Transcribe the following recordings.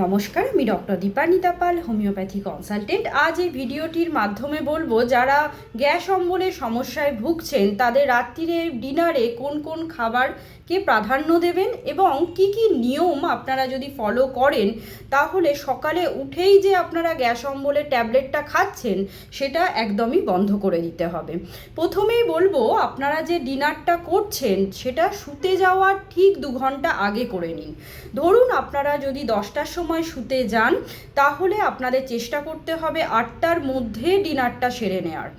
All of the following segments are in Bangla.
নমস্কার, আমি ডক্টর দীপানিতা পাল, হোমিওপ্যাথি কনসালটেন্ট। আজ এই ভিডিওটির মাধ্যমে বলবো যারা গ্যাস অম্বলের সমস্যায় ভুগছেন তাদের রাত্রিরে ডিনারে কোন কোন খাবারকে প্রাধান্য দেবেন এবং কি কি নিয়ম আপনারা যদি ফলো করেন তাহলে সকালে উঠেই যে আপনারা গ্যাস অম্বলের ট্যাবলেটটা খাচ্ছেন সেটা একদমই বন্ধ করে দিতে হবে। প্রথমেই বলবো আপনারা যে ডিনারটা করছেন সেটা শুতে যাওয়ার ঠিক 2 ঘন্টা আগে করে নিন। ধরুন আপনারা যদি 10টার সময় শুতে যান তাহলে আপনাদের চেষ্টা করতে হবে 8টার মধ্যে ডিনারটা সেরে নেওয়ার।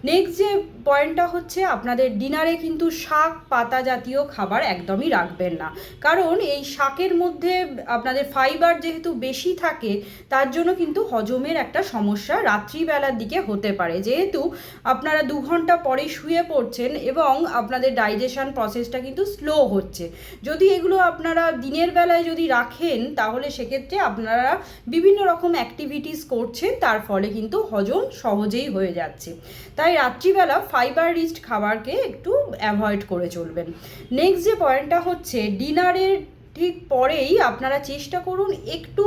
নেক্সট যে পয়েন্টটা হচ্ছে আপনাদের ডিনারে কিন্তু শাক পাতা জাতীয় খাবার একদমই রাখবেন না, কারণ এই শাকের মধ্যে আপনাদের ফাইবার যেহেতু বেশি থাকে তার জন্য কিন্তু হজমের একটা সমস্যা রাত্রিবেলার দিকে হতে পারে, যেহেতু আপনারা 2 ঘন্টা পরেই শুয়ে পড়ছেন এবং আপনাদের ডাইজেশন প্রসেসটা কিন্তু স্লো হচ্ছে। যদি এগুলো আপনারা দিনের বেলায় যদি রাখেন তাহলে সেক্ষেত্রে আপনারা বিভিন্ন রকম অ্যাক্টিভিটিস করছেন, তার ফলে কিন্তু হজম সহজেই হয়ে যাচ্ছে। তাই রাত্রিবেলা ফাইবার রিচ খাবারকে একটু অ্যাভয়েড করে চলবেন। নেক্সট যে পয়েন্টটা হচ্ছে ডিনারের ঠিক পরেই আপনারা চেষ্টা করুন একটু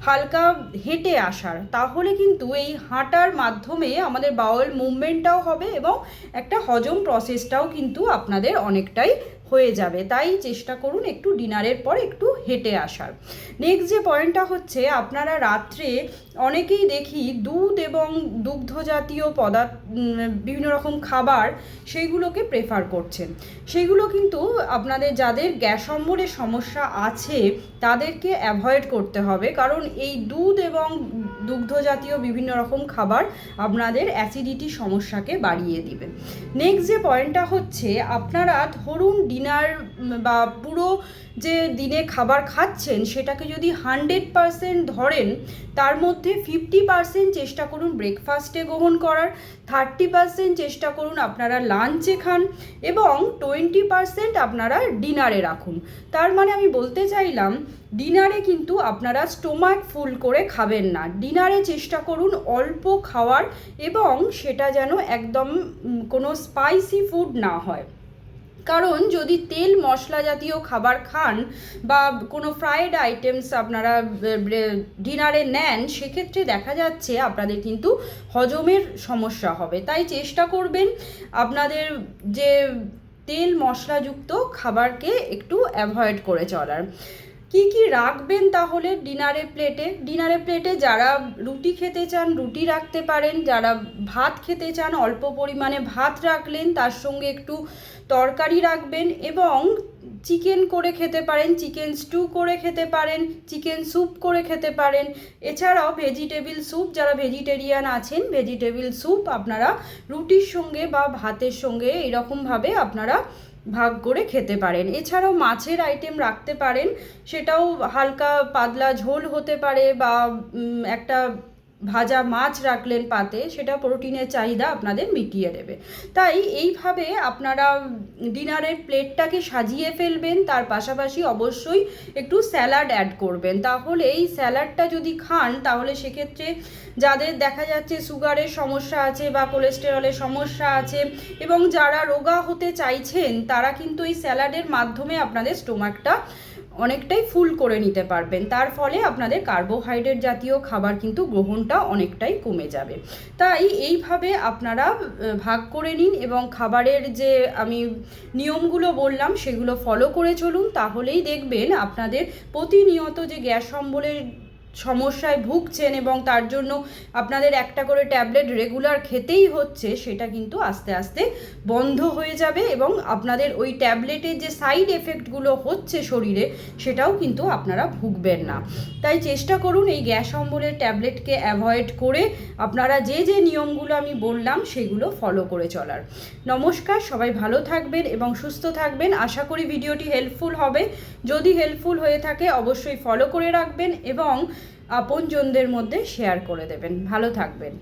হালকা হেঁটে আসার, তাহলে কিন্তু এই হাঁটার মাধ্যমে আমাদের বাউল মুভমেন্টটাও হবে এবং একটা হজম প্রসেসটাও কিন্তু আপনাদের অনেকটাই হয়ে যাবে। তাই চেষ্টা করুন একটু ডিনারের পর একটু হেঁটে আসার। নেক্সট যে পয়েন্টটা হচ্ছে আপনারা রাত্রে অনেকেই দেখি দুধ এবং দুগ্ধ জাতীয় পদার্থ বিভিন্ন রকম খাবার সেইগুলোকে প্রেফার করছেন। সেগুলো কিন্তু আপনাদের যাদের গ্যাস অম্বলের সমস্যা আছে তাদেরকে অ্যাভয়েড করতে হবে, কারণ এই দুধ এবং দুগ্ধ জাতীয় বিভিন্ন রকম খাবার আপনাদের অ্যাসিডিটি সমস্যাকে বাড়িয়ে দিবে। নেক্সট যে পয়েন্টটা হচ্ছে আপনারা ধরুন ডিনার বা পুরো যে দিনে খাবার খাচ্ছেন সেটাকে যদি 100% ধরেন, তার মধ্যে 50% চেষ্টা করুন ব্রেকফাস্টে গ্রহণ করার, 30% চেষ্টা করুন আপনারা লাঞ্চে খান এবং 20% আপনারা ডিনারে রাখুন। তার মানে আমি বলতে চাইলাম ডিনারে কিন্তু আপনারা স্টোমাক ফুল করে খাবেন না, ডিনারে চেষ্টা করুন অল্প খাওয়ার এবং সেটা যেন একদম কোনো স্পাইসি ফুড না হয়। কারণ যদি তেল মশলা জাতীয় খাবার খান বা কোনো ফ্রাইড আইটেমস আপনারা ডিনারে নেন সেক্ষেত্রে দেখা যাচ্ছে আপনাদের কিন্তু হজমের সমস্যা হবে। তাই চেষ্টা করবেন আপনাদের যে তেল মশলাযুক্ত খাবারকে একটু অ্যাভয়েড করে চলার। কি কি রাখবেন তাহলে ডিনারে প্লেটে যারা রুটি খেতে চান রুটি রাখতে পারেন, যারা ভাত খেতে চান অল্প পরিমাণে ভাত রাখলেন, তার সঙ্গে একটু তরকারি রাখবেন এবং চিকেন করে খেতে পারেন, চিকেন স্টু করে খেতে পারেন, চিকেন স্যুপ করে খেতে পারেন। এছাড়াও ভেজিটেবিল স্যুপ, যারা ভেজিটেরিয়ান আছেন ভেজিটেবিল স্যুপ আপনারা রুটির সঙ্গে বা ভাতের সঙ্গে এরকমভাবে আপনারা ভাগ করে খেতে পারেন। এছাড়াও মাছের আইটেম রাখতে পারেন, সেটাও হালকা পাতলা ঝোল হতে পারে বা একটা ভাজা মাছ রাখলেন পাতে, সেটা প্রোটিনের চাহিদা আপনাদের মিটিয়ে দেবে। তাই এইভাবে আপনারা ডিনারের প্লেটটাকে সাজিয়ে ফেলবেন, তার পাশাপাশি অবশ্যই একটু স্যালাড অ্যাড করবেন। তাহলে এই স্যালাডটা যদি খান তাহলে সেক্ষেত্রে যাদের দেখা যাচ্ছে সুগারের সমস্যা আছে বা কোলেস্টেরলের সমস্যা আছে এবং যারা রোগা হতে চাইছেন তারা কিন্তু এই স্যালাডের মাধ্যমে আপনাদের স্টোমাকটা অনেকটাই ফুল করে নিতে পারবেন। তার ফলে আপনাদের কার্বোহাইড্রেট জাতীয় খাবার কিন্তু গ্রহণটা অনেকটাই কমে যাবে। তাই এইভাবে আপনারা ভাগ করে নিন এবং খাবারের যে আমি নিয়মগুলো বললাম সেগুলো ফলো করে চলুন, তাহলেই দেখবেন আপনাদের প্রতিনিয়ত যে গ্যাস অম্বলের সমস্যায় ভুগছেন এবং তার জন্য আপনাদের একটা করে ট্যাবলেট রেগুলার খেতেই হচ্ছে সেটা কিন্তু আস্তে আস্তে বন্ধ হয়ে যাবে এবং আপনাদের ওই ট্যাবলেটের যে সাইড এফেক্টগুলো হচ্ছে শরীরে সেটাও কিন্তু আপনারা ভুগবেন না। তাই চেষ্টা করুন এই গ্যাস অম্বলের ট্যাবলেটকে অ্যাভয়েড করে আপনারা যে যে নিয়মগুলো আমি বললাম সেগুলো ফলো করে চলার। নমস্কার, সবাই ভালো থাকবেন এবং সুস্থ থাকবেন। আশা করি ভিডিওটি হেল্পফুল হবে। যদি হেল্পফুল হয়ে থাকে অবশ্যই ফলো করে রাখবেন এবং আপনজনদের মধ্যে শেয়ার করে দেবেন। ভালো থাকবেন।